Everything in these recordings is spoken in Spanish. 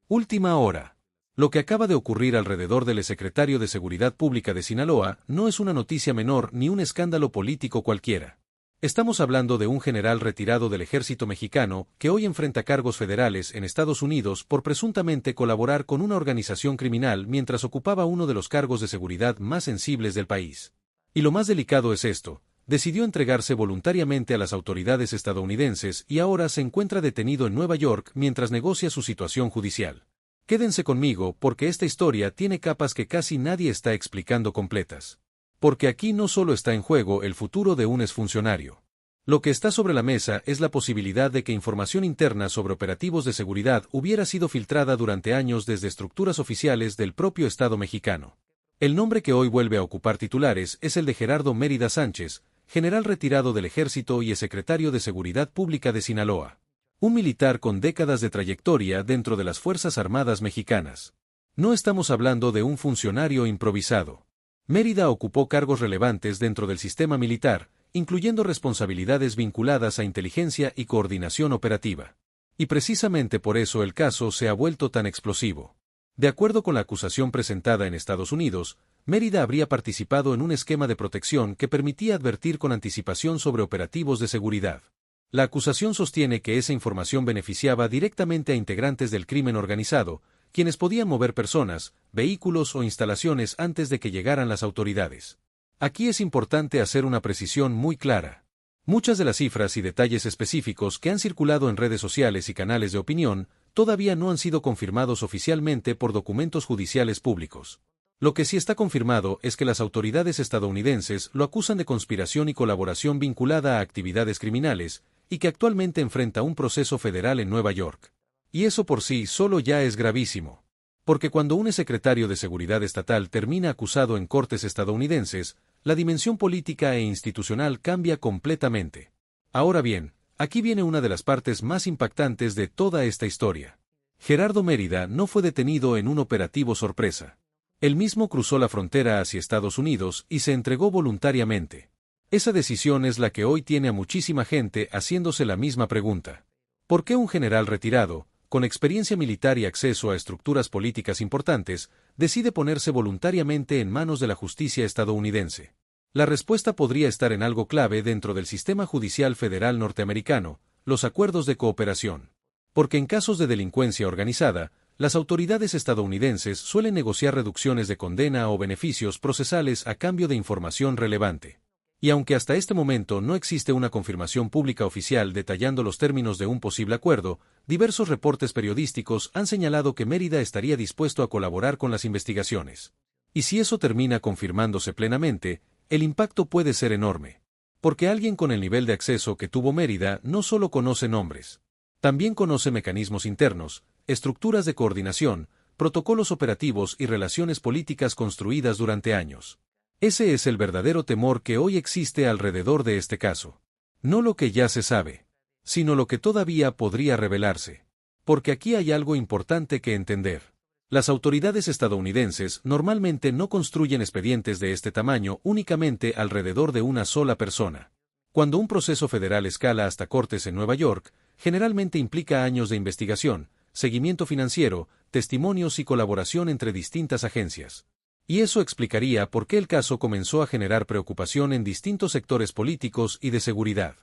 Última hora. Lo que acaba de ocurrir alrededor del exsecretario de Seguridad Pública de Sinaloa no es una noticia menor ni un escándalo político cualquiera. Estamos hablando de un general retirado del ejército mexicano que hoy enfrenta cargos federales en Estados Unidos por presuntamente colaborar con una organización criminal mientras ocupaba uno de los cargos de seguridad más sensibles del país. Y lo más delicado es esto: decidió entregarse voluntariamente a las autoridades estadounidenses y ahora se encuentra detenido en Nueva York mientras negocia su situación judicial. Quédense conmigo porque esta historia tiene capas que casi nadie está explicando completas. Porque aquí no solo está en juego el futuro de un exfuncionario. Lo que está sobre la mesa es la posibilidad de que información interna sobre operativos de seguridad hubiera sido filtrada durante años desde estructuras oficiales del propio Estado mexicano. El nombre que hoy vuelve a ocupar titulares es el de Gerardo Mérida Sánchez, general retirado del Ejército y exsecretario de Seguridad Pública de Sinaloa. Un militar con décadas de trayectoria dentro de las Fuerzas Armadas mexicanas. No estamos hablando de un funcionario improvisado. Mérida ocupó cargos relevantes dentro del sistema militar, incluyendo responsabilidades vinculadas a inteligencia y coordinación operativa. Y precisamente por eso el caso se ha vuelto tan explosivo. De acuerdo con la acusación presentada en Estados Unidos, Mérida habría participado en un esquema de protección que permitía advertir con anticipación sobre operativos de seguridad. La acusación sostiene que esa información beneficiaba directamente a integrantes del crimen organizado, quienes podían mover personas, vehículos o instalaciones antes de que llegaran las autoridades. Aquí es importante hacer una precisión muy clara. Muchas de las cifras y detalles específicos que han circulado en redes sociales y canales de opinión todavía no han sido confirmados oficialmente por documentos judiciales públicos. Lo que sí está confirmado es que las autoridades estadounidenses lo acusan de conspiración y colaboración vinculada a actividades criminales, y que actualmente enfrenta un proceso federal en Nueva York. Y eso por sí solo ya es gravísimo. Porque cuando un exsecretario de Seguridad Estatal termina acusado en cortes estadounidenses, la dimensión política e institucional cambia completamente. Ahora bien, aquí viene una de las partes más impactantes de toda esta historia. Gerardo Mérida no fue detenido en un operativo sorpresa. Él mismo cruzó la frontera hacia Estados Unidos y se entregó voluntariamente. Esa decisión es la que hoy tiene a muchísima gente haciéndose la misma pregunta. ¿Por qué un general retirado, con experiencia militar y acceso a estructuras políticas importantes, decide ponerse voluntariamente en manos de la justicia estadounidense? La respuesta podría estar en algo clave dentro del sistema judicial federal norteamericano: los acuerdos de cooperación. Porque en casos de delincuencia organizada, las autoridades estadounidenses suelen negociar reducciones de condena o beneficios procesales a cambio de información relevante. Y aunque hasta este momento no existe una confirmación pública oficial detallando los términos de un posible acuerdo, diversos reportes periodísticos han señalado que Mérida estaría dispuesto a colaborar con las investigaciones. Y si eso termina confirmándose plenamente, el impacto puede ser enorme. Porque alguien con el nivel de acceso que tuvo Mérida no solo conoce nombres, también conoce mecanismos internos, estructuras de coordinación, protocolos operativos y relaciones políticas construidas durante años. Ese es el verdadero temor que hoy existe alrededor de este caso. No lo que ya se sabe, sino lo que todavía podría revelarse. Porque aquí hay algo importante que entender. Las autoridades estadounidenses normalmente no construyen expedientes de este tamaño únicamente alrededor de una sola persona. Cuando un proceso federal escala hasta cortes en Nueva York, generalmente implica años de investigación, seguimiento financiero, testimonios y colaboración entre distintas agencias. Y eso explicaría por qué el caso comenzó a generar preocupación en distintos sectores políticos y de seguridad.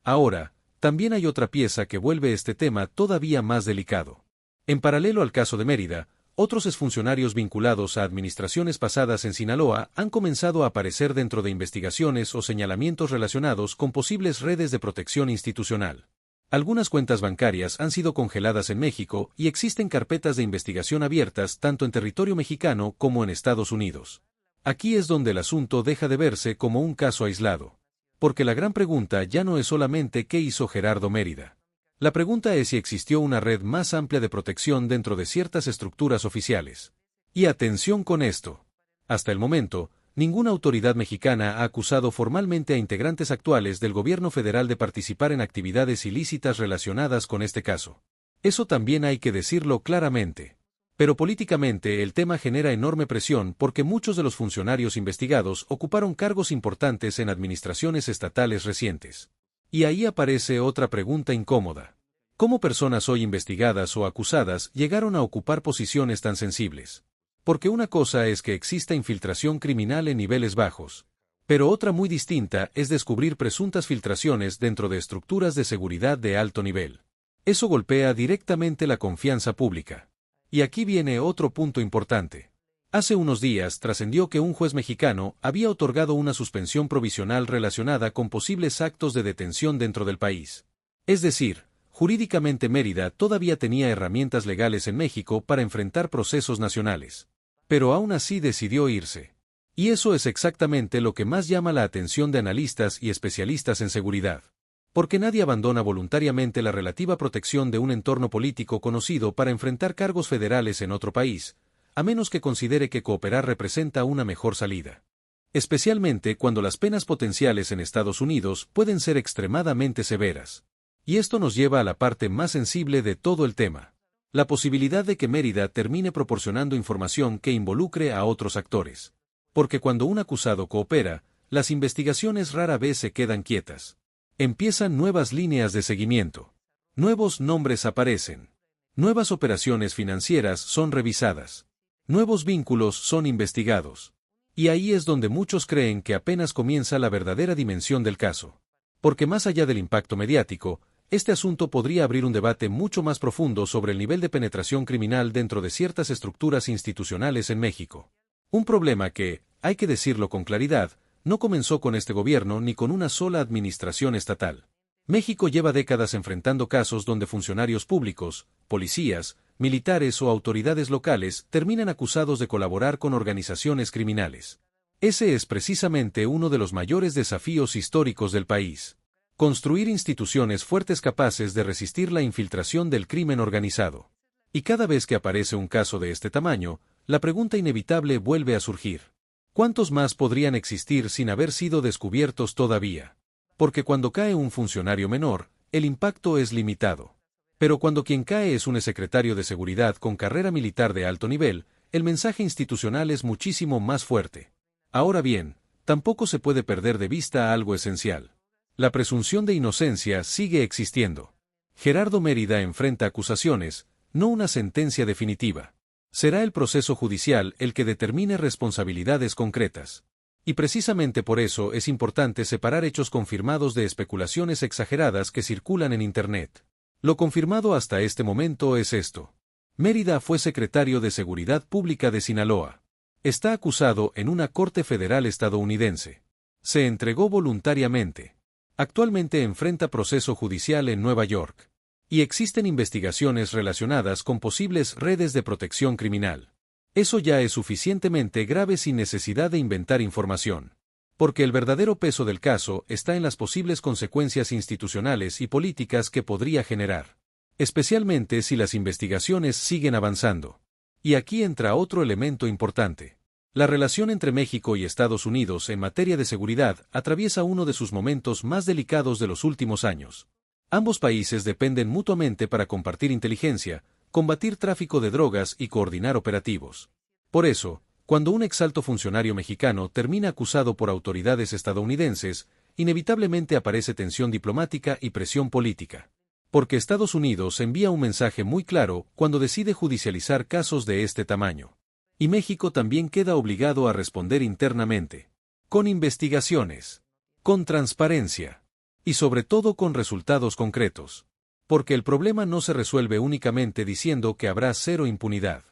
Ahora, también hay otra pieza que vuelve este tema todavía más delicado. En paralelo al caso de Mérida, otros exfuncionarios vinculados a administraciones pasadas en Sinaloa han comenzado a aparecer dentro de investigaciones o señalamientos relacionados con posibles redes de protección institucional. Algunas cuentas bancarias han sido congeladas en México y existen carpetas de investigación abiertas tanto en territorio mexicano como en Estados Unidos. Aquí es donde el asunto deja de verse como un caso aislado. Porque la gran pregunta ya no es solamente qué hizo Gerardo Mérida. La pregunta es si existió una red más amplia de protección dentro de ciertas estructuras oficiales. Y atención con esto. Hasta el momento, ninguna autoridad mexicana ha acusado formalmente a integrantes actuales del gobierno federal de participar en actividades ilícitas relacionadas con este caso. Eso también hay que decirlo claramente. Pero políticamente el tema genera enorme presión porque muchos de los funcionarios investigados ocuparon cargos importantes en administraciones estatales recientes. Y ahí aparece otra pregunta incómoda. ¿Cómo personas hoy investigadas o acusadas llegaron a ocupar posiciones tan sensibles? Porque una cosa es que exista infiltración criminal en niveles bajos, pero otra muy distinta es descubrir presuntas filtraciones dentro de estructuras de seguridad de alto nivel. Eso golpea directamente la confianza pública. Y aquí viene otro punto importante. Hace unos días trascendió que un juez mexicano había otorgado una suspensión provisional relacionada con posibles actos de detención dentro del país. Es decir, jurídicamente Mérida todavía tenía herramientas legales en México para enfrentar procesos nacionales. Pero aún así decidió irse. Y eso es exactamente lo que más llama la atención de analistas y especialistas en seguridad. Porque nadie abandona voluntariamente la relativa protección de un entorno político conocido para enfrentar cargos federales en otro país, a menos que considere que cooperar representa una mejor salida. Especialmente cuando las penas potenciales en Estados Unidos pueden ser extremadamente severas. Y esto nos lleva a la parte más sensible de todo el tema. La posibilidad de que Mérida termine proporcionando información que involucre a otros actores. Porque cuando un acusado coopera, las investigaciones rara vez se quedan quietas. Empiezan nuevas líneas de seguimiento. Nuevos nombres aparecen. Nuevas operaciones financieras son revisadas. Nuevos vínculos son investigados. Y ahí es donde muchos creen que apenas comienza la verdadera dimensión del caso. Porque más allá del impacto mediático, este asunto podría abrir un debate mucho más profundo sobre el nivel de penetración criminal dentro de ciertas estructuras institucionales en México. Un problema que, hay que decirlo con claridad, no comenzó con este gobierno ni con una sola administración estatal. México lleva décadas enfrentando casos donde funcionarios públicos, policías, militares o autoridades locales terminan acusados de colaborar con organizaciones criminales. Ese es precisamente uno de los mayores desafíos históricos del país. Construir instituciones fuertes capaces de resistir la infiltración del crimen organizado. Y cada vez que aparece un caso de este tamaño, la pregunta inevitable vuelve a surgir. ¿Cuántos más podrían existir sin haber sido descubiertos todavía? Porque cuando cae un funcionario menor, el impacto es limitado. Pero cuando quien cae es un exsecretario de seguridad con carrera militar de alto nivel, el mensaje institucional es muchísimo más fuerte. Ahora bien, tampoco se puede perder de vista algo esencial. La presunción de inocencia sigue existiendo. Gerardo Mérida enfrenta acusaciones, no una sentencia definitiva. Será el proceso judicial el que determine responsabilidades concretas. Y precisamente por eso es importante separar hechos confirmados de especulaciones exageradas que circulan en Internet. Lo confirmado hasta este momento es esto. Mérida fue secretario de Seguridad Pública de Sinaloa. Está acusado en una corte federal estadounidense. Se entregó voluntariamente. Actualmente enfrenta proceso judicial en Nueva York. Y existen investigaciones relacionadas con posibles redes de protección criminal. Eso ya es suficientemente grave sin necesidad de inventar información. Porque el verdadero peso del caso está en las posibles consecuencias institucionales y políticas que podría generar. Especialmente si las investigaciones siguen avanzando. Y aquí entra otro elemento importante. La relación entre México y Estados Unidos en materia de seguridad atraviesa uno de sus momentos más delicados de los últimos años. Ambos países dependen mutuamente para compartir inteligencia, combatir tráfico de drogas y coordinar operativos. Por eso, cuando un exalto funcionario mexicano termina acusado por autoridades estadounidenses, inevitablemente aparece tensión diplomática y presión política. Porque Estados Unidos envía un mensaje muy claro cuando decide judicializar casos de este tamaño. Y México también queda obligado a responder internamente. Con investigaciones. Con transparencia. Y sobre todo con resultados concretos. Porque el problema no se resuelve únicamente diciendo que habrá cero impunidad.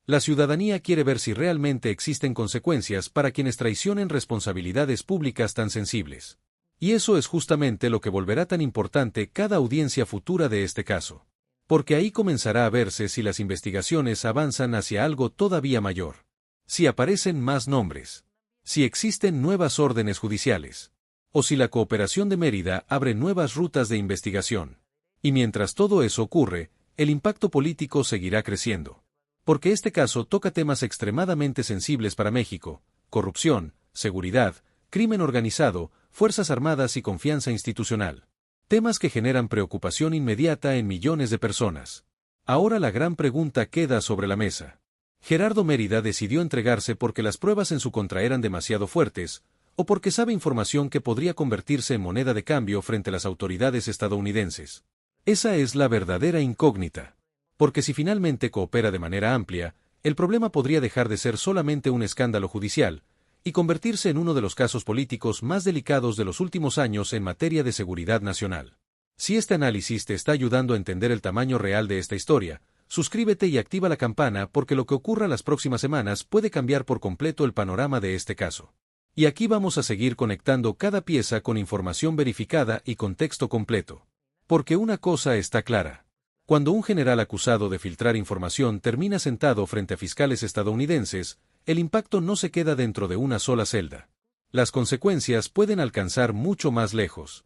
La ciudadanía quiere ver si realmente existen consecuencias para quienes traicionen responsabilidades públicas tan sensibles. Y eso es justamente lo que volverá tan importante cada audiencia futura de este caso. Porque ahí comenzará a verse si las investigaciones avanzan hacia algo todavía mayor. Si aparecen más nombres. Si existen nuevas órdenes judiciales. O si la cooperación de Mérida abre nuevas rutas de investigación. Y mientras todo eso ocurre, el impacto político seguirá creciendo. Porque este caso toca temas extremadamente sensibles para México: corrupción, seguridad, crimen organizado, fuerzas armadas y confianza institucional. Temas que generan preocupación inmediata en millones de personas. Ahora la gran pregunta queda sobre la mesa. ¿Gerardo Mérida decidió entregarse porque las pruebas en su contra eran demasiado fuertes, o porque sabe información que podría convertirse en moneda de cambio frente a las autoridades estadounidenses? Esa es la verdadera incógnita. Porque si finalmente coopera de manera amplia, el problema podría dejar de ser solamente un escándalo judicial, y convertirse en uno de los casos políticos más delicados de los últimos años en materia de seguridad nacional. Si este análisis te está ayudando a entender el tamaño real de esta historia, suscríbete y activa la campana porque lo que ocurra las próximas semanas puede cambiar por completo el panorama de este caso. Y aquí vamos a seguir conectando cada pieza con información verificada y contexto completo. Porque una cosa está clara. Cuando un general acusado de filtrar información termina sentado frente a fiscales estadounidenses, el impacto no se queda dentro de una sola celda. Las consecuencias pueden alcanzar mucho más lejos.